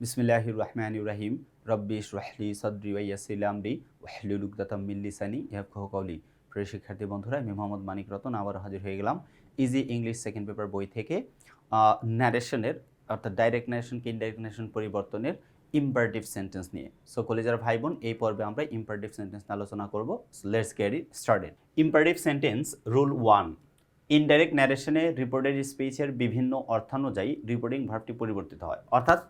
বিসমিল্লাহির রহমানির রহিম রব্বি ইশরাহ লি সাদরি ওয়া ইয়াসসির লি আমরি ওয়াহলুল উকদাতাম মিন লিসানি ইয়াফকাহু কওলি। প্রিয় শিক্ষার্থী বন্ধুরা, আমি মোহাম্মদ মানিক রতন আবার হাজির হয়ে গেলাম ইজি ইংলিশ সেকেন্ড পেপার বই থেকে ন্যারেশনের অর্থাৎ ডাইরেক্ট ন্যারেশনকে ইনডাইরেক্ট ন্যারেশন পরিবর্তনের ইম্পারেটিভ সেন্টেন্স নিয়ে। সো কলেজের ভাই বোন, এই পর্বে আমরা ইম্পারেটিভ সেন্টেন্স আলোচনা করব। Let's get it started. Imperative sentence rule 1। Indirect ন্যারেশনে রিপোর্টেড স্পিচের বিভিন্ন অর্থানুযায়ী রিপোর্টিং ভার্বটি পরিবর্তিত হয়, অর্থাৎ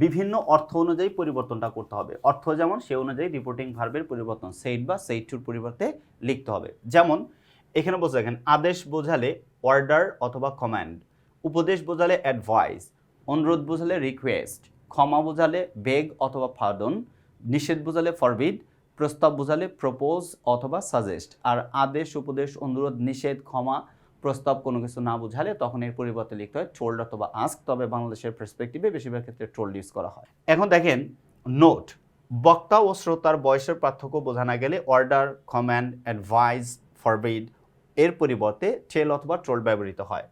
বিভিন্ন অর্থ অনুযায়ী পরিবর্তনটা করতে হবে। অর্থ যেমন সে অনুযায়ী রিপোর্টিং ভার্বের পরিবর্তন সেইড বা সেইড টুর পরিবর্তে লিখতে হবে। যেমন এখানে বলছে দেখেন, আদেশ বোঝালে অর্ডার অথবা কমান্ড, উপদেশ বোঝালে অ্যাডভাইস, অনুরোধ বোঝালে রিকোয়েস্ট, ক্ষমা বোঝালে বেগ অথবা পার্ডন, নিষেধ বোঝালে ফরবিড, প্রস্তাব বোঝালে প্রপোজ অথবা সাজেস্ট। আর আদেশ, উপদেশ, অনুরোধ, নিষেধ, ক্ষমা, প্রস্তাব কোনো কিছু না বোঝালে তখন এর পরিবর্তে লিখতে হয় টোল্ড অথবা আস্ক। তবে বাংলাদেশের পার্সপেক্টিভে বেশিরভাগ ক্ষেত্রে টোল্ড ইউজ করা হয়। এখন দেখেন নোট, বক্তা ও শ্রোতার বয়সের পার্থক্য বোঝা না গেলে অর্ডার, কমান্ড, অ্যাডভাইস, ফরবিড এর পরিবর্তে টেল অথবা টোল্ড ব্যবহৃত হয়।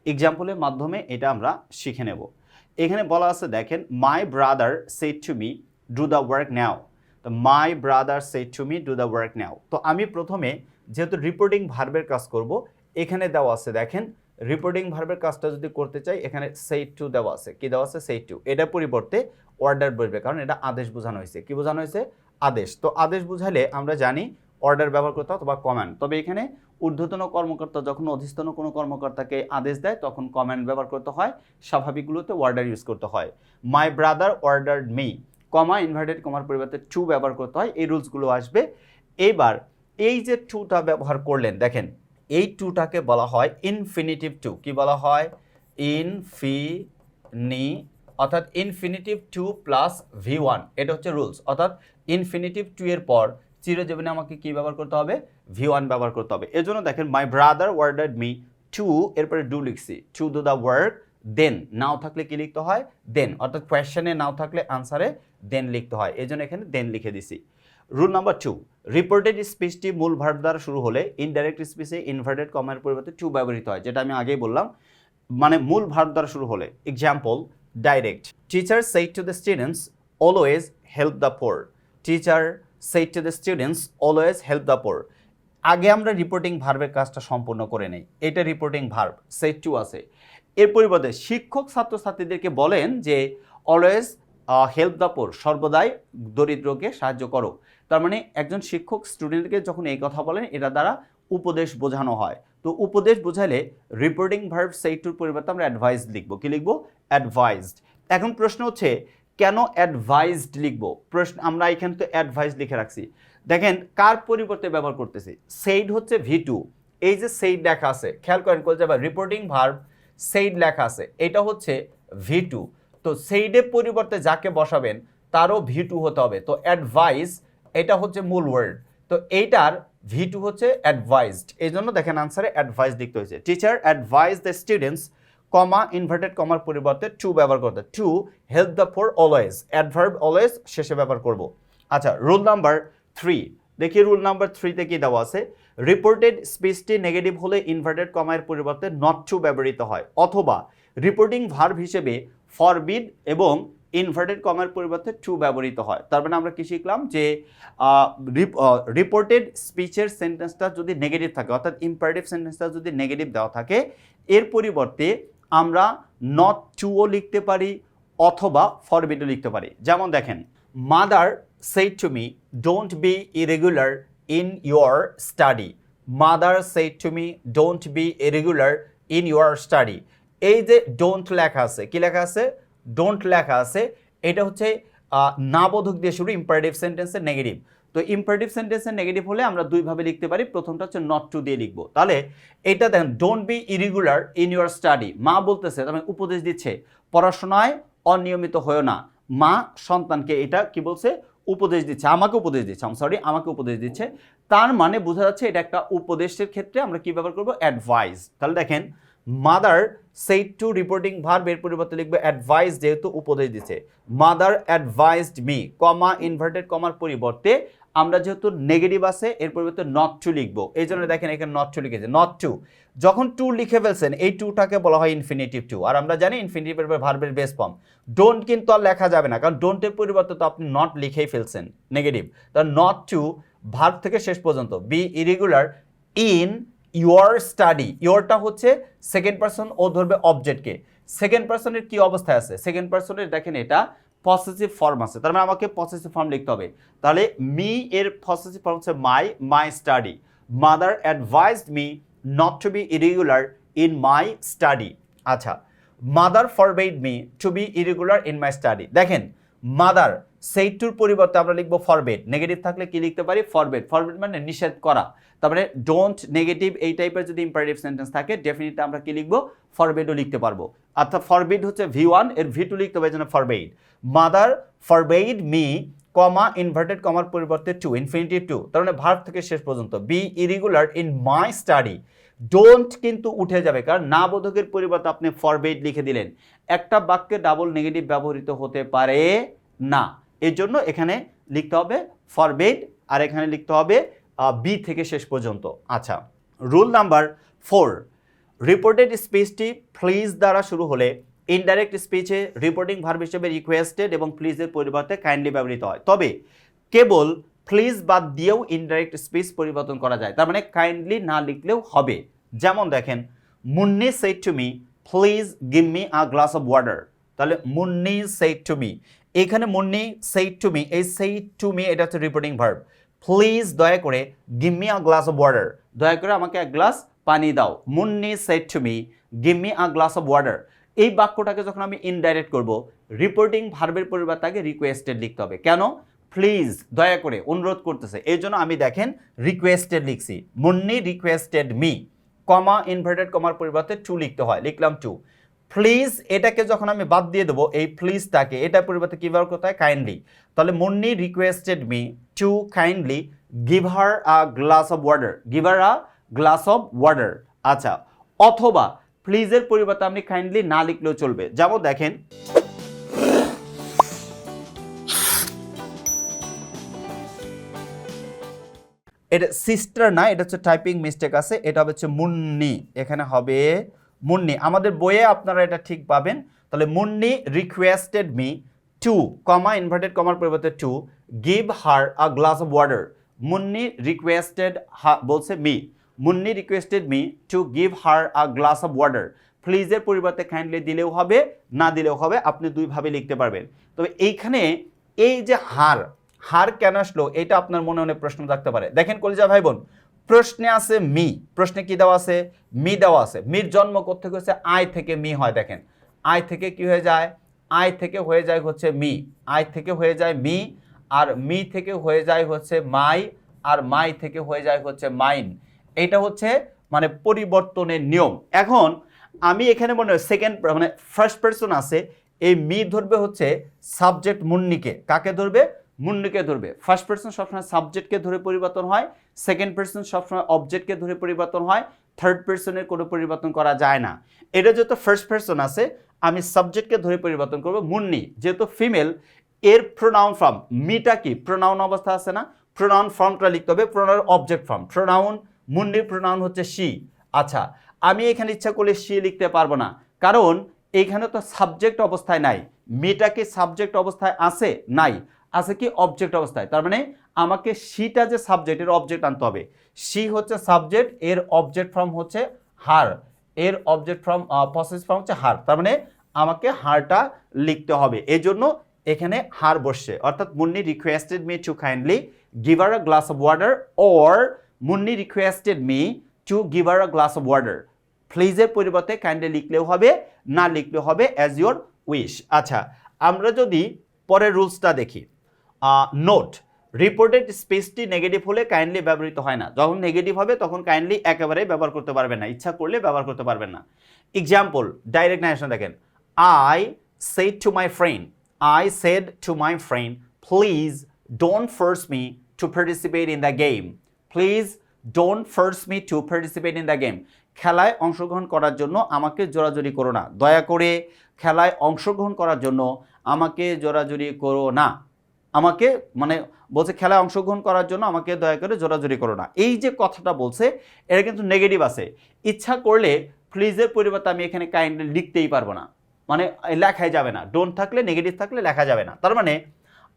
এক্সাম্পলের মাধ্যমে এটা আমরা শিখে নেব। এখানে বলা আছে দেখেন, my brother said to me do the work now. তো my brother said to me do the work now. তো আমি প্রথমে যেহেতু রিপোর্টিং ভার্বের কাজ করব, এখানে দেওয়া আছে দেখেন, রিপোর্টিং ভার্বের কাজটা যদি করতে চাই এখানে সেড টু দেওয়া আছে। কি দেওয়া আছে? Said to. এটার পরিবর্তে অর্ডার বলবে, কারণ এটা আদেশ বোঝানো হয়েছে। কি বোঝানো হয়েছে? আদেশ। তো আদেশ বুঝালে আমরা জানি অর্ডার ব্যবহার করতে হয় অথবা কমান্ড। তবে এখানে ঊর্ধ্বতন কর্মকর্তা যখন অধস্তন কোনো কর্মকর্তাকে আদেশ দেয় তখন কমান্ড ব্যবহার করতে হয়, স্বাভাবিকগুলোতে অর্ডার ইউজ করতে হয়। My brother ordered me, comma inverted কমার পরিবর্তে টু ব্যবহার করতে হয়। এই রুলসগুলো আসবে। এইবার এই যে টুটা ব্যবহার করলেন দেখেন, এই টুটাকে বলা হয় ইনফিনিটিভ টু। কি বলা হয়? অর্থাৎ ইনফিনিটিভ টু প্লাস V1। এটা হচ্ছে রুলস। অর্থাৎ ইনফিনিটিভ টু এর পর চিরজীবনে আমাকে কি ব্যবহার করতে হবে? V1 ব্যবহার করতে হবে। এর জন্য দেখেন, my brother ordered me two, এরপরে ডু লিখছি, টু ডু দ্য ওয়ার্ক দেন। নাও থাকলে কি লিখতে হয়? দেন। অর্থাৎ কোয়েশ্চেনে নাও থাকলে আনসারে দেন লিখতে হয়। এই জন্য এখানে দেন লিখে দিছি। রুল নাম্বার 2, রিপোর্টেড স্পিচটি মূল ভার্ব দ্বারা শুরু হলে ইনডাইরেক্ট স্পিচে ইনভার্টেড কমার পরিবর্তে টু ব্যবহৃত হয়, যেটা আমি আগেই বললাম। মানে মূল ভার্ব দ্বারা শুরু হলে। Example direct, teacher said to the students always help the poor. Teacher said to the students always help the poor. আগে আমরা রিপোর্টিং ভার্বের কাজটা সম্পূর্ণ করে নেই। এটা রিপোর্টিং ভার্ব, সেড টু আছে। এর পরিবর্তে শিক্ষক ছাত্রছাত্রীদেরকে বলেন যে অলওয়েজ হেল্প দ্য পোর, সর্বদাই দরিদ্রকে সাহায্য করো। তার মানে একজন শিক্ষক স্টুডেন্টকে যখন এই কথা বলেন, এটা দ্বারা উপদেশ বোঝানো হয়। তো উপদেশ বোঝালে রিপোর্টিং ভার্ব সেড টুর পরিবর্তে আমরা অ্যাডভাইস লিখবো। কি লিখবো? অ্যাডভাইসড। এখন প্রশ্ন হচ্ছে কেন অ্যাডভাইসড লিখবো? প্রশ্ন আমরা এখানে তো অ্যাডভাইস লিখে রাখছি। দেখেন কার পরিবর্তে ব্যবহার করতেছি? সেইড হচ্ছে V2। এই যে সেইড লেখা আছে, খেয়াল করেন কল যাবে রিপোর্টিং ভার্ব সেইড লেখা আছে, এটা হচ্ছে V2। তো সেইডের পরিবর্তে যাকে বসাবেন তারও V2 হতে হবে। তো অ্যাডভাইস এটা হচ্ছে মূল ওয়ার্ড, তো এইটার V2 হচ্ছে অ্যাডভাইসড। এই জন্য দেখেন আনসারে অ্যাডভাইস লিখতে হয়েছে। Teacher advise the students, comma inverted কমার পরিবর্তে টু ব্যবহার করতে, to help the poor always, adverb always শেষে ব্যবহার করব। আচ্ছা, রুল নাম্বার 3 দেখি। রুল নাম্বার 3তে কি দেওয়া আছে? রিপোর্টেড স্পিচটি নেগেটিভ হলে ইনভার্টেড কমার পরিবর্তে নট টু ব্যবহৃত হয়, অথবা রিপোর্টিং ভার্ব হিসেবে ফরবিড এবং ইনভার্টেড কমার পরিবর্তে টু ব্যবহৃত হয়। তার মানে আমরা কি শিখলাম? যে রিপোর্টেড স্পিচের সেন্টেন্সটা যদি নেগেটিভ থাকে, অর্থাৎ ইম্পারেটিভ সেন্টেন্সটা যদি নেগেটিভ দেওয়া থাকে, এর পরিবর্তে আমরা নট টুও লিখতে পারি অথবা ফরবিডও লিখতে পারি। যেমন দেখেন, mother said to me don't be irregular in your study. Mother said to me don't be irregular in your study. এই যে ডোন্ট লেখা আছে, কি লেখা আছে? ডোন্ট লেখা আছে। এটা হচ্ছে নাবোধক দিয়ে শুরু, ইম্পারেটিভ সেন্টেন্সের নেগেটিভ। তো ইম্পারেটিভ সেন্টেন্সের নেগেটিভ হলে আমরা দুইভাবে লিখতে পারি। প্রথমটা হচ্ছে নট টু দিয়ে লিখবো। তাহলে এটা দেখেন, don't be irregular in your study, মা বলতেছে, তার মানে উপদেশ দিচ্ছে পড়াশোনায় অনিয়মিত হয়েও না। মা সন্তানকে এটা কি বলছে? উপদেশ দিচ্ছে, আমাকে উপদেশ দিচ্ছে, আমাকে উপদেশ দিচ্ছে। তার মানে বোঝা যাচ্ছে এটা একটা উপদেশের ক্ষেত্রে আমরা কি ব্যবহার করবো? অ্যাডভাইস। তাহলে দেখেন, mother said to reporting verb, এর পরিবর্তে লিখবে অ্যাডভাইস, যেহেতু উপদেশ দিচ্ছে। Mother advised me, comma inverted কমার পরিবর্তে আমরা যেহেতু নেগেটিভ আছে এর পরিবর্তে নট টু লিখবো, এই জন্য দেখেন এখানে নট টু লিখেছে। নট টু, যখন টু লিখে ফেলছেন এই টুটাকে বলা হয় ইনফিনিটিভ টু, আর আমরা জানি ইনফিনিটিভ ভার্বের বেস ফর্ম। ডোন্ট কিন্তু আর লেখা যাবে না, কারণ ডোন্টের পরিবর্তে তো আপনি নট লিখেই ফেলছেন নেগেটিভ। তার নট টু ভার্ব থেকে শেষ পর্যন্ত be irregular in your study. ইউরটা হচ্ছে সেকেন্ড পারসন, ও ধরবে অবজেক্টকে। সেকেন্ড পারসনের কি অবস্থায় আছে? সেকেন্ড পারসনের দেখেন এটা পসেসিভ ফর্ম আছে, তার মানে আমাকে পসেসিভ ফর্ম লিখতে হবে। তাহলে মি এর পসেসিভ ফর্ম হচ্ছে my study. Mother advised me not to be irregular in my study. আচ্ছা, mother forbade me to be irregular in my study. দেখেন মাদার সেই টুর পরিবর্তে আমরা লিখবো ফরবেড। নেগেটিভ থাকলে কি লিখতে পারি? ফরবেড। ফরবেড মানে নিষেধ করা। তারপরে ডোন্ট নেগেটিভ এই টাইপের যদি ইম্পারেটিভ সেন্টেন্স থাকে ডেফিনেটলি আমরা কি লিখবো? ফরবেডও লিখতে পারবো। অর্থাৎ ফরবিড হচ্ছে V1, এর V2 লিখতে হবে, এই জন্য forbade. Mother forbade me comma inverted কমার পরিবর্তে টু, ইনফিনিটিভ টু, তার মানে ভার্ব থেকে শেষ পর্যন্ত be irregular in my study. Don't কিন্তু উঠে যাবে, কারণ না বোধকের পরিবর্তে আপনি ফরবেড লিখে দিলেন। একটা বাক্যে ডাবল নেগেটিভ ব্যবহৃত হতে পারে না, এর জন্য এখানে লিখতে হবে ফরবেড, আর এখানে লিখতে হবে বি থেকে শেষ পর্যন্ত। আচ্ছা, রুল নাম্বার 4, রিপোর্টেড স্পিচটি প্লিজ দ্বারা শুরু হলে ইনডাইরেক্ট স্পিচে রিপোর্টিং ভার্ব হিসেবে রিকোয়েস্টেড এবং প্লিজের পরিবর্তে কাইন্ডলি ব্যবহৃত হয়। তবে কেবল প্লিজ বাদ দিয়েও ইনডাইরেক্ট স্পিচ পরিবর্তন করা যায়, তার মানে কাইন্ডলি না লিখলেও হবে। যেমন দেখেন, Munni shed to me please give me a glass of water. তাহলে মুন্নি সেড টু মি, এখানে মুন্নি সেড টু মি, এই সেড টু মি এটা হচ্ছে রিপোর্টিং ভার্ব। প্লিজ দয়া করে give me a glass of water, দয়া করে আমাকে এক গ্লাস পানি দাও। Munni shed to me give me a glass of water. এই বাক্যটাকে যখন আমি ইনডাইরেক্ট করব, রিপোর্টিং ভার্বের পরিবর্তে তাকে রিকোয়েস্টেড লিখতে হবে। কেন? প্লিজ দয়া করে অনুরোধ করতেছে, এই জন্য আমি দেখেন রিকোয়েস্টেড লিখছি। Munni requested me, comma inverted কমার পরিবর্তে টু লিখতে হয়, লিখলাম টু। প্লিজ এটাকে যখন আমি বাদ দিয়ে দেবো এই প্লিজটাকে, এটার পরিবর্তে কি ব্যবহার করতে হয়? কাইন্ডলি। তাহলে Munni requested me to kindly give her a glass of water, give her a glass of water. আচ্ছা, অথবা প্লিজের পরিবর্তে আপনি কাইন্ডলি না লিখলেও চলবে। যেমন দেখেন, এটা সিস্টার না, এটা হচ্ছে টাইপিং মিস্টেক আছে, এটা হচ্ছে মুন্নি, এখানে হবে মুন্নি। আমাদের বইয়ে আপনারা এটা ঠিক পাবেন। তাহলে Munni requested me to, comma inverted কমার পরিবর্তে to, give her a glass of water. Munni requested বলছে me, Munni requested me to give her a glass of water. প্লিজের পরিবর্তে কাইন্ডলি দিলেও হবে, না দিলেও হবে, আপনি দুইভাবে লিখতে পারবেন। তবে এইখানে এই যে হার কেন আসলো, এটা আপনার মনে মনে প্রশ্ন থাকতে পারে। দেখেন কলিজা ভাই বোন, প্রশ্নে আছে মি, প্রশ্নে কি দেওয়া আছে? মি দেওয়া আছে। মির জন্ম কোত্থেকে হচ্ছে? আই থেকে মি হয়। দেখেন আই থেকে কি হয়ে যায়? আই থেকে হয়ে যায় হচ্ছে মি, আই থেকে হয়ে যায় মি, আর মি থেকে হয়ে যায় হচ্ছে মাই, আর মাই থেকে হয়ে যায় হচ্ছে মাইন। এটা হচ্ছে মানে পরিবর্তনের নিয়ম। এখন আমি এখানে মনে হয় সেকেন্ড মানে ফার্স্ট পারসন আছে, এই মি ধরবে হচ্ছে সাবজেক্ট মুন্নিকে। কাকে ধরবে? মুন্নিকে ধরবে। ফার্স্ট পারসন সবসময় সাবজেক্টকে ধরে পরিবর্তন হয়, সেকেন্ড পারসন সবসময় অবজেক্টকে ধরে পরিবর্তন হয়, থার্ড পারসনের কোনো পরিবর্তন করা যায় না। এটা যেহেতু ফার্স্ট পারসন আছে, আমি সাবজেক্টকে ধরে পরিবর্তন করব মুন্নি, যেহেতু ফিমেল, এর প্রোনাউন ফর্ম মিটা কি প্রোনাউন অবস্থা আছে না, প্রোনাউন ফর্মটা লিখতে হবে, প্রোনাউন অবজেক্ট ফর্ম, প্রোনাউন মুন্নির প্রোনাউন হচ্ছে শি। আচ্ছা, আমি এখানে ইচ্ছা করলে শি লিখতে পারবো না, কারণ এইখানে তো সাবজেক্ট অবস্থায় নাই। মিটা কি সাবজেক্ট অবস্থায় আছে? নাই, আছে কি অবজেক্ট অবস্থায়। তার মানে আমাকে শিটা যে সাবজেক্ট, এর অবজেক্ট আনতে হবে। শি হচ্ছে সাবজেক্ট, এর অবজেক্ট ফর্ম হচ্ছে হার, এর অবজেক্ট ফর্ম পসেসিভ ফর্ম হচ্ছে হার, তার মানে আমাকে হারটা লিখতে হবে। এই জন্য এখানে হার বসছে, অর্থাৎ Munni requested me to kindly give her a glass of water, or Munni requested me to give her a glass of water. প্লিজের পরিবর্তে কাইন্ডলি লিখলেও হবে, না লিখলেও হবে, অ্যাজ ইউর উইশ। আচ্ছা, আমরা যদি পরের রুলসটা দেখি, নোট, রিপোর্টেড স্পেসটি নেগেটিভ হলে কাইন্ডলি ব্যবহৃত হয় না। যখন নেগেটিভ হবে তখন কাইন্ডলি একেবারেই ব্যবহার করতে পারবেন না, ইচ্ছা করলে ব্যবহার করতে পারবেন না। এক্সাম্পল, ডাইরেক্ট নারেশন দেখেন, I said to my friend, I said to my friend please don't force me to participate in the game, please don't force me to participate in the game. খেলায় অংশগ্রহণ করার জন্য আমাকে জোরাজুরি করো না, দয়া করে খেলায় অংশগ্রহণ করার জন্য আমাকে জোরাজুরি করো না। আমাকে মানে বলছে খেলায় অংশগ্রহণ করার জন্য আমাকে দয়া করে জোরাজুরি করো না। এই যে কথাটা বলছে এটা কিন্তু নেগেটিভ আছে। ইচ্ছা করলে প্লিজের পরিবর্তে আমি এখানে কাইন্ডলি লিখতেই পারবো না, মানে লেখাই যাবে না। ডোন্ট থাকলে, নেগেটিভ থাকলে লেখা যাবে না। তার মানে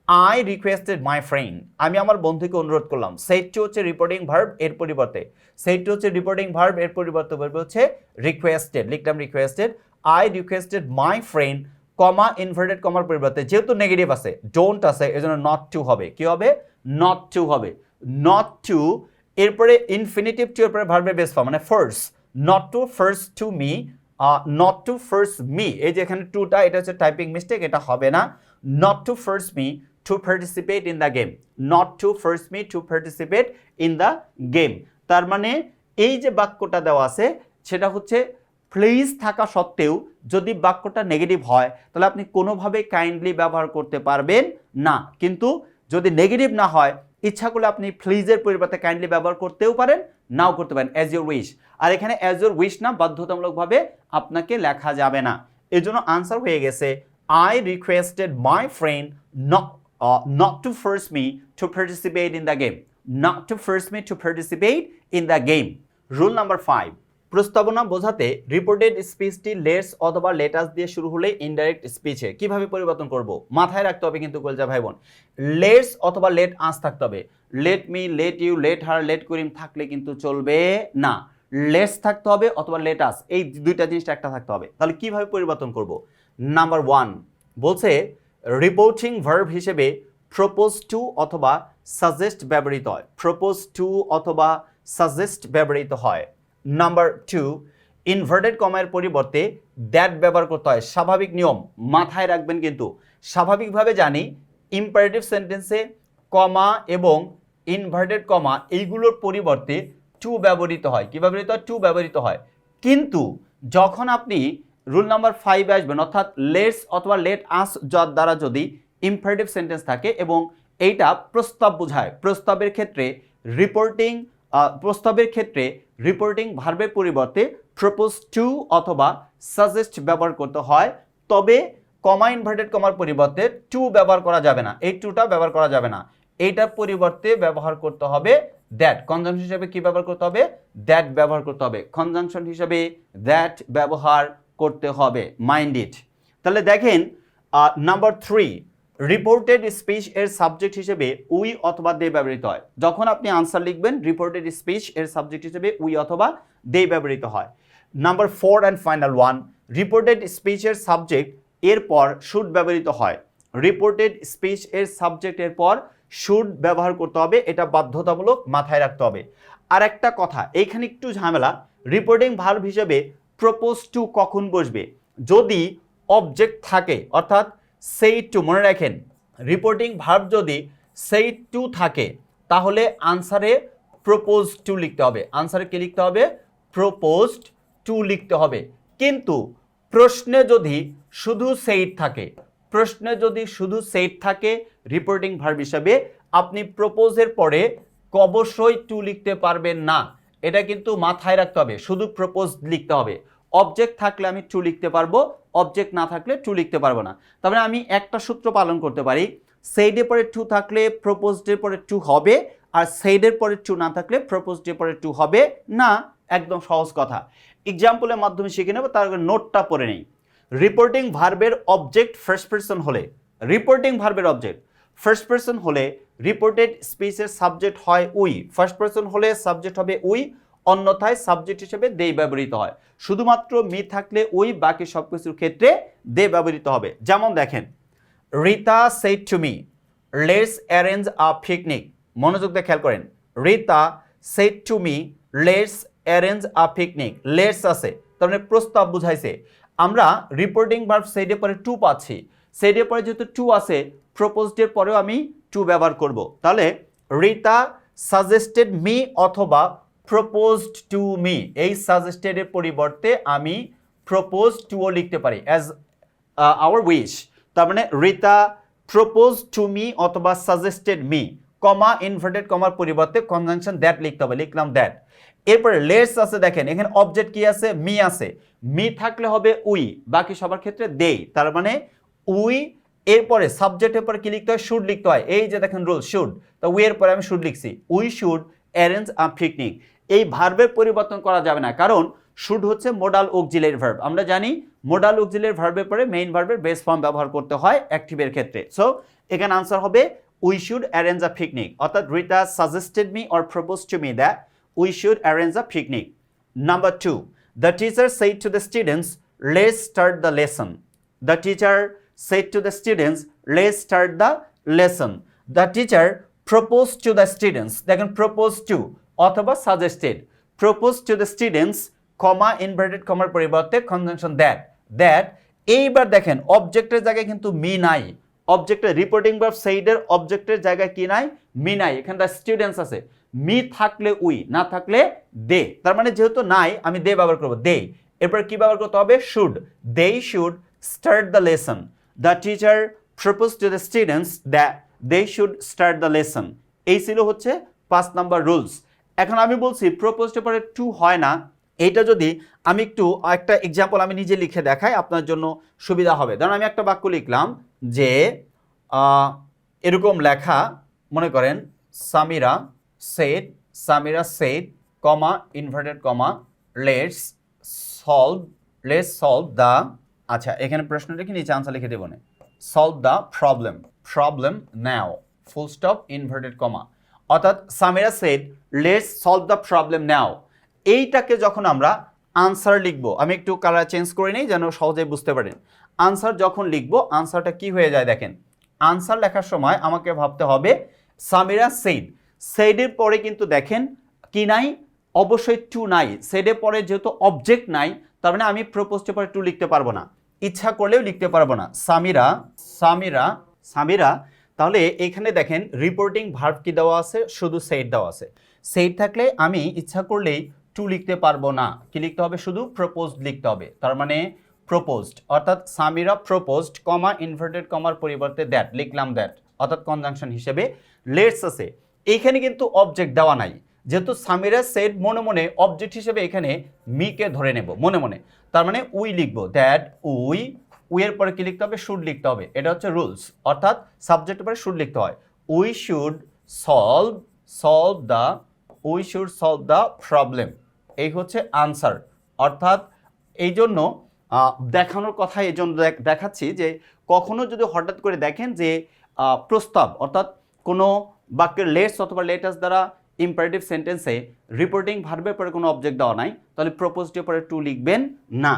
আই রিকোয়েস্টেড মাই ফ্রেন্ড, আমি আমার বন্ধুকে অনুরোধ করলাম। সেটটি হচ্ছে রিপোর্টিং ভার্ব, এর পরিবর্তে সেটটি হচ্ছে রিপোর্টিং ভার্ব, এর পরিবর্তে বলবে হচ্ছে রিকোয়েস্টেড, লিখলাম requested. I requested my friend, comma inverted কমার পরিবর্তে যেহেতু নেগেটিভ আছে, ডোন্ট আছে, এজন্য নট টু হবে। কি হবে? নট টু হবে। নট টু, এরপরে ইনফিনিটিভ টু, এরপরে ভার্বের বেস ফর্ম মানে first, not to first to me, not to first me, এই যে এখানে টুটা, এটা হচ্ছে টাইপিং মিস্টেক, এটা হবে না। Not to first me to participate in the game, not to first me to participate in the game. তার মানে এই যে বাক্যটা দেওয়া আছে সেটা হচ্ছে প্লিজ থাকা সত্ত্বেও যদি বাক্যটা নেগেটিভ হয় তাহলে আপনি কোনোভাবে কাইন্ডলি ব্যবহার করতে পারবেন না। কিন্তু যদি নেগেটিভ না হয়, ইচ্ছা করলে আপনি প্লিজের পরিবর্তে কাইন্ডলি ব্যবহার করতেও পারেন, নাও করতে পারেন, অ্যাজ ইউর উইশ। আর এখানে অ্যাজ ইউর উইশ না, বাধ্যতামূলকভাবে আপনাকে লেখা যাবে না। এজন্য আনসার হয়ে গেছে I requested my friend not to force me to participate in the game, not to force me to participate in the game. Rule number 5, প্রস্তাবনা বোঝাতে রিপোর্টেড স্পিচটি লেটস অথবা লেটাস দিয়ে শুরু হলে ইনডাইরেক্ট স্পিচে কিভাবে পরিবর্তন করব মাথায় রাখতে হবে কিন্তু কলজা ভাই বোন। লেটস অথবা লেট আস থাকতে হবে। Let me, let you, let her, let Karim থাকলে কিন্তু চলবে না। লেটস থাকতে হবে অথবা লেট আস, এই দুইটা জিনিসটা একটা থাকতে হবে। তাহলে কিভাবে পরিবর্তন করব? নাম্বার 1 বলছে রিপোর্টিং ভার্ব হিসেবে প্রপোজ টু অথবা সাজেস্ট ব্যবহৃত হয়, প্রপোজ টু অথবা সাজেস্ট ব্যবহৃত হয়। নাম্বার 2 ইনভার্টেড কমার পরিবর্তে দ্যাট ব্যবহার করতে হয়। স্বাভাবিক নিয়ম মাথায় রাখবেন, কিন্তু স্বাভাবিকভাবে জানি ইম্পারেটিভ সেন্টেন্সে কমা এবং ইনভার্টেড কমা এইগুলোর পরিবর্তে টু ব্যবহৃত হয়। কি ব্যবহৃত হয়? টু ব্যবহৃত হয়। কিন্তু যখন আপনি রুল নাম্বার 5 আসবেন, অর্থাৎ লেটস অথবা লেট আস দ্বারা যদি ইম্পারেটিভ সেন্টেন্স থাকে এবং এইটা প্রস্তাব বোঝায়, প্রস্তাবের ক্ষেত্রে রিপোর্টিং ভার্বের পরিবর্তে প্রপোজ টু অথবা সাজেস্ট ব্যবহার করতে হয়। তবে কমা ইনভার্টেড কমার পরিবর্তে টু ব্যবহার করা যাবে না, এই টুটা ব্যবহার করা যাবে না। এইটার পরিবর্তে ব্যবহার করতে হবে দ্যাট। কনজাংশন হিসেবে কি ব্যবহার করতে হবে? দ্যাট ব্যবহার করতে হবে। কনজাংশন হিসেবে দ্যাট ব্যবহার করতে হবে, মাইন্ড ইট। তাহলে দেখেন নাম্বার 3 রিপোর্টেড স্পিচ এর সাবজেক্ট হিসেবে উই অথবা দে ব্যবহৃত হয়। যখন আপনি আনসার লিখবেন রিপোর্টেড স্পিচ এর সাবজেক্ট হিসেবে উই অথবা দে ব্যবহৃত হয়। Number 4 and final 1 reported speech এর সাবজেক্ট এরপর শুড ব্যবহৃত হয়। রিপোর্টেড স্পিচ এর সাবজেক্ট এরপর শুড ব্যবহার করতে হবে, এটা বাধ্যতামূলক, মাথায় রাখতে হবে। আর একটা কথা এইখানে একটু ঝামেলা, রিপোর্টিং ভার্ব হিসেবে প্রপোজ টু কখন বসবে? যদি অবজেক্ট থাকে, অর্থাৎ সেই টু, মনে রাখেন রিপোর্টিং ভার্ব যদি সেই টু থাকে তাহলে আনসারে প্রপোজ টু লিখতে হবে। আনসারে কি লিখতে হবে? প্রপোজড টু লিখতে হবে। কিন্তু প্রশ্নে যদি শুধু সেইট থাকে, প্রশ্নে যদি শুধু সেইট থাকে রিপোর্টিং ভার্ব হিসাবে, আপনি প্রপোজের পরে অবশ্যই টু লিখতে পারবেন না, এটা কিন্তু মাথায় রাখতে হবে। শুধু প্রপোজ লিখতে হবে। অবজেক্ট থাকলে আমি টু লিখতে পারবো, অবজেক্ট না থাকলে টু লিখতে পারবো না। তবে আমি একটা সূত্র পালন করতে পারি, সেইডের পরে টু থাকলে প্রপোজডের পরে টু হবে, আর সেইডের পরে টু না থাকলে প্রপোজডের পরে টু হবে না। একদম সহজ কথা, এক্সাম্পলের মাধ্যমে শিখে নেব, তার নোটটা পড়ে নেই। রিপোর্টিং ভার্বের অবজেক্ট ফার্স্ট পারসন হলে, রিপোর্টিং ভার্বের অবজেক্ট ফার্স্ট পারসন হলে রিপোর্টেড স্পিচের সাবজেক্ট হয় উই। ফার্স্ট পারসন হলে সাবজেক্ট হবে উই, অন্যথায় সাবজেক্ট হিসেবে দে ব্যবহৃত হয়। শুধুমাত্র মি থাকলে উই, বাকি সব কিছুর ক্ষেত্রে দে ব্যবহৃত হবে। যেমন দেখেন, Rita shed to me let's arrange a picnic. মনোযোগ দিয়ে খেয়াল করেন, Rita shed to me let's arrange a picnic. Let's আছে, তার মানে প্রস্তাব বুঝাইছে। আমরা রিপোর্টিং ভার্ব সেইডের পরে টু পাচ্ছি, সেইডের পরে যেহেতু টু আছে প্রপোজডের পরেও আমি টু ব্যবহার করব। তাহলে রিতা সাজেস্টেড মি অথবা প্রপোজড টু মি, এই সাজেস্টেডের পরিবর্তে আমি প্রপোজ টুও লিখতে পারি অ্যাজ আওয়ার উইশ। তার মানে রিতা প্রপোজ টু মি অথবা সাজেস্টেড মি, কমা ইনভার্টেড কমার পরিবর্তে কনজাংশন দ্যাট লিখতে হবে, লিখলাম দ্যাট। এরপরে লেটস আছে, দেখেন এখানে অবজেক্ট কি আছে? মি আছে, মি থাকলে হবে উই, বাকি সবার ক্ষেত্রে দে। তার মানে উই এরপরে সাবজেক্টের পরে কি লিখতে হয়, শুড লিখতে হয়। এই যে দেখেন রুল শুড, তো উই এর পরে আমি শুড লিখছি, we should arrange a picnic. এই ভার্বের পরিবর্তন করা যাবে না, কারণ শুড হচ্ছে মোডাল অক্সিলারি ভার্ব। আমরা জানি মোডাল অক্সিলারি ভার্বের পরে মেইন ভার্বের বেস ফর্ম ব্যবহার করতে হয় অ্যাক্টিভের ক্ষেত্রে। সো এখানে আনসার হবে we should arrange a picnic, অর্থাৎ Rita suggested me or proposed to me that we should arrange a picnic. Number 2, the teacher said to the students let's start the lesson. The teacher said to the students, let's start the lesson. The teacher proposed to the students, দেখেন proposed to অথবা suggested, proposed to the students, comma inverted comma পরিবর্তে conjunction that এইবার দেখেন অবজেক্টের জায়গায় কিন্তু me নাই, অবজেক্টের রিপোর্টিং ভার্ব said এর অবজেক্টের জায়গায় কি নাই, মি নাই, এখানে the students আছে, মি থাকলে উই, না থাকলে দে, তার মানে যেহেতু নাই আমি দে ব্যবহার করব, দে। এরপর কি ব্যবহার করতে হবে, should, they should start the lesson. The teacher proposed to the students that they should start the lesson. এই ছিল হচ্ছে 5 নাম্বার রুলস। এখন আমি বলছি প্রপোজড পরে টু হয় না, এইটা যদি আমি একটু একটা এক্সাম্পল আমি নিজে লিখে দেখাই আপনার জন্য সুবিধা হবে। ধরুন আমি একটা বাক্য লিখলাম যে এরকম লেখা, মনে করেন Samira said comma inverted comma let's solve the, আচ্ছা এখানে প্রশ্নটা কি নিচে আনসার লিখে দেবো না, solve the problem now, full stop inverted comma, অর্থাৎ Samira said let's solve the problem now. এইটাকে যখন আমরা আনসার লিখবো, আমি একটু কালার চেঞ্জ করে নিই যেন সহজে বুঝতে পারেন। আনসার যখন লিখবো আনসারটা কি হয়ে যায় দেখেন, আনসার লেখার সময় আমাকে ভাবতে হবে সামিরা সেডের পরে কিন্তু দেখেন কি নাই, অবশ্যই টু নাই, সেডের পরে যেহেতু অবজেক্ট নাই তার মানে আমি প্রপোজড পরে টু লিখতে পারবো না, ইচ্ছা করলেও লিখতে পারবো না। সামিরা তাহলে এখানে দেখেন রিপোর্টিং ভার্ব কি দেওয়া আছে, শুধু সেড দেওয়া আছে, সেড থাকলে আমি ইচ্ছা করলেই টু লিখতে পারবো না, কি লিখতে হবে, শুধু প্রপোজড লিখতে হবে। তার মানে প্রপোজড অর্থাৎ সামিরা প্রপোজড কমা ইনভার্টেড কমার পরিবর্তে দ্যাট লিখলাম, দ্যাট অর্থাৎ কনজাংশন হিসেবে লেটস আছে। এইখানে কিন্তু অবজেক্ট দেওয়া নাই, যেহেতু সামিরা সেড মনে মনে অবজেক্ট হিসেবে এখানে মিকে ধরে নেব মনে মনে, তার মানে উই লিখবো, দ্যাট উই এর পরে কি লিখতে হবে, শুড লিখতে হবে, এটা হচ্ছে রুলস, অর্থাৎ সাবজেক্টের পরে শুড লিখতে হয়। We should solve the problem, এই হচ্ছে আনসার। অর্থাৎ এই জন্য দেখানোর কথা এই জন্য দেখাচ্ছি যে কখনো যদি হঠাৎ করে দেখেন যে প্রস্তাব অর্থাৎ কোনো বাক্যের লেটস অথবা লেটাস দ্বারা ইম্পারেটিভ সেন্টেন্সে রিপোর্টিং ভার্বের পরে কোনো অবজেক্ট দেওয়া নাই, তাহলে প্রপোজডের পরে টু লিখবেন না।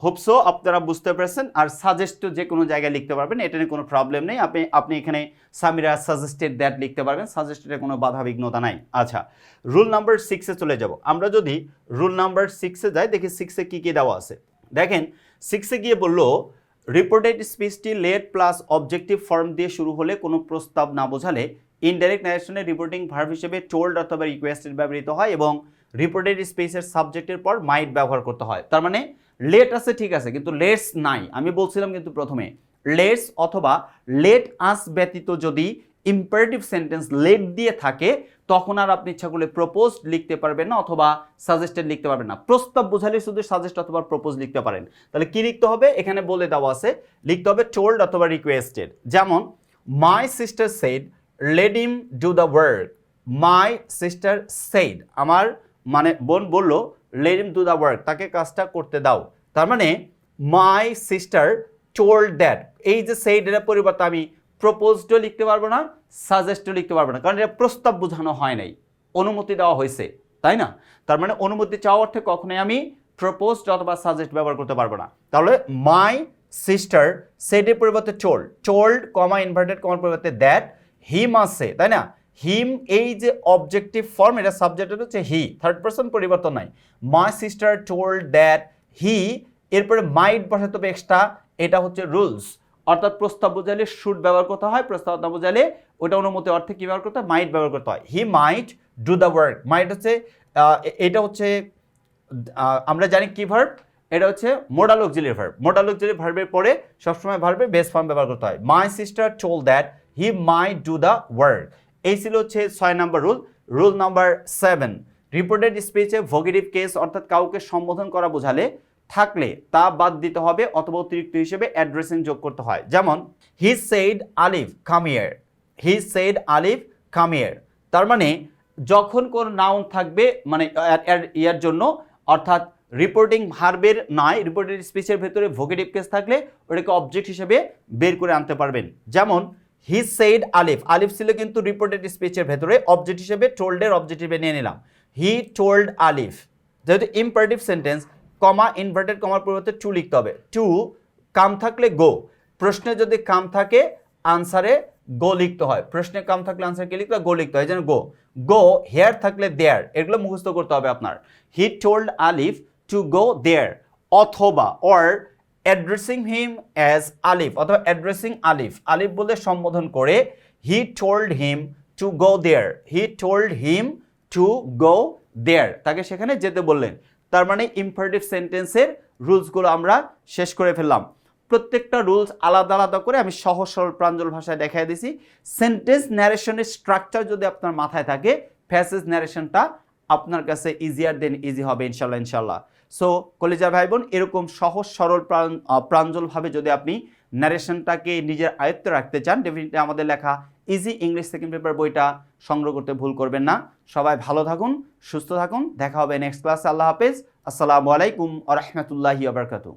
হোপসো আপনারা বুঝতে পেরেছেন। আর সাজেস্ট যে কোনো জায়গায় লিখতে পারবেন, এটা নিয়ে কোনো প্রবলেম নেই। আপনি এখানে সামিরা সাজেস্টেড দ্যাট লিখতে পারবেন, সাজেস্টেডের কোনো বাধা বিঘ্নতা নাই। আচ্ছা, রুল নাম্বার 6-এ চলে যাব। আমরা যদি রুল নাম্বার 6-এ যাই, দেখি 6-এ কী কী দেওয়া আছে। দেখেন 6-এ গিয়ে বললো রিপোর্টেড স্পিচটি লেট প্লাস অবজেক্টিভ ফর্ম দিয়ে শুরু হলে কোনো প্রস্তাব না বোঝালে ইনডাইরেক্ট ন্যারেশনে রিপোর্টিং ভার্ব হিসেবে টোল্ড অথবা রিকোয়েস্টেড ব্যবহৃত হয় এবং রিপোর্টেড স্পেসের সাবজেক্টের পর মাইট ব্যবহার করতে হয়। তার মানে লেট আছে ঠিক আছে, কিন্তু লেটস নাই। আমি বলছিলাম কিন্তু প্রথমে লেটস অথবা লেট আস ব্যতীত যদি ইম্পারেটিভ সেন্টেন্স লেট দিয়ে থাকে তখন আর আপনি ইচ্ছা করলে প্রপোজড লিখতে পারবেন না অথবা সাজেস্টেড লিখতে পারবেন না। প্রস্তাব বোঝালে শুধু সাজেস্ট অথবা প্রপোজ লিখতে পারেন। তাহলে কি লিখতে হবে, এখানে বলে দেওয়া আছে, লিখতে হবে টোল্ড অথবা রিকোয়েস্টেড। যেমন my sister said let him do the work. My sister said, আমার মানে বোন বলল let him do the work, তাকে কাজটা করতে দাও। তার মানে মাই সিস্টার টোল্ড দ্যাট, এই যে সেড এর পরিবর্তে আমি প্রপোজডও লিখতে পারবো না, সাজেস্টও লিখতে পারবো না, কারণ এটা প্রস্তাব বোঝানো হয় নাই, অনুমতি দেওয়া হয়েছে, তাই না? তার মানে অনুমতি চাওয়া অর্থে কখনোই আমি প্রপোজড অথবা সাজেস্ট ব্যবহার করতে পারবো না। তাহলে মাই সিস্টার সেডের পরিবর্তে টোল্ড কমা ইনভার্টেড কমার পরিবর্তে দ্যাট হিম আছে, তাই না? হিম এই যে অবজেক্টিভ ফর্ম, এটা সাবজেক্টেড হচ্ছে হি, থার্ড পারসন পরিবর্তন নাই। মাই সিস্টার টোল্ড দ্যাট হি, এরপরে মাইট বসাতে হবে এক্সট্রা, এটা হচ্ছে রুলস। অর্থাৎ প্রস্তাব বোঝালে শুড ব্যবহার করতে হয়, প্রস্তাব না বোঝালে ওটা অনুমতি অর্থে কি ব্যবহার করতে হয়, মাইট ব্যবহার করতে হয়। He might do the work, might হচ্ছে এটা হচ্ছে আমরা জানি কি ভার্ব, এটা হচ্ছে modal auxiliary verb. Modal auxiliary ভার্বের পরে সবসময় ভার্বে বেস ফর্ম ব্যবহার করতে হয়। My sister told that he might do the work. এই ছিল হচ্ছে 6 number rule. Rule number 7, reported স্পিচে ভোগেটিভ কেস অর্থাৎ কাউকে সম্বোধন করা বোঝালে থাকলে তা বাদ দিতে হবে অথবা অতিরিক্ত হিসেবে অ্যাড্রেসিং যোগ করতে হয়। যেমন he said Alif come here, he said Alif come here. তার মানে যখন কোন নাউন থাকবে মানে ইয়ার জন্য, অর্থাৎ রিপোর্টিং ভার্বের নয়, রিপোর্টেড স্পিচের ভেতরে ভোকেটিভ কেস থাকলে ওটাকে অবজেক্ট হিসেবে বের করে আনতে পারবেন। যেমন হি সেইড আলিফ, আলিফ ছিল কিন্তু রিপোর্টেড স্পিচের ভেতরে, অবজেক্ট হিসেবে টোল্ডের অবজেক্টিভে নিয়ে নিলাম হি টোল্ড আলিফ। যেহেতু ইম্পারেটিভ সেন্টেন্স, কমা ইনভার্টেড কমার পরিবর্তে টু লিখতে হবে। টু কাম থাকলে গো, প্রশ্নে যদি কাম থাকে আনসারে গো লিখতে হয়, প্রশ্নে কাম থাকলে আনসার কি লিখতে হয়, গো লিখতে হয়। যেন গো, গো হেয়ার থাকলে দেয়ার, এগুলো মুখস্থ করতে হবে আপনার। He told Alif two go দেয়ার, অথবা অর অ্যাড্রেসিং হিম অ্যাজ আলিফ, অথবা অ্যাড্রেসিং আলিফ, আলিফ বলে সম্বোধন করে he told him to go there, he told him to go there, তাকে সেখানে যেতে বললেন। তার মানে ইম্পারেটিভ সেন্টেন্সের রুলসগুলো আমরা শেষ করে ফেললাম। প্রত্যেকটা রুলস আলাদা আলাদা করে আমি সহজ সরল প্রাঞ্জল ভাষায় দেখাই দিছি। সেন্টেন্স ন্যারেশনের স্ট্রাকচার যদি আপনার মাথায় থাকে, প্যাসেজ ন্যারেশনটা আপনার কাছে ইজিয়ার দেন ইজি হবে ইনশাল্লাহ ইনশাল্লাহ। সো কলেজার ভাই বোন, এরকম সহজ সরল প্রাঞ্জলভাবে যদি আপনি ন্যারেশনটাকে নিজের আয়ত্তে রাখতে চান, ডেফিনেটলি আমাদের লেখা ইজি ইংলিশ সেকেন্ড পেপার বইটা সংগ্রহ করতে ভুল করবেন না। সবাই ভালো থাকুন, সুস্থ থাকুন, দেখা হবে নেক্সট ক্লাসে। আল্লাহ হাফেজ, আসসালামু আলাইকুম ওয়া রাহমাতুল্লাহি ওয়া বারাকাতুহু।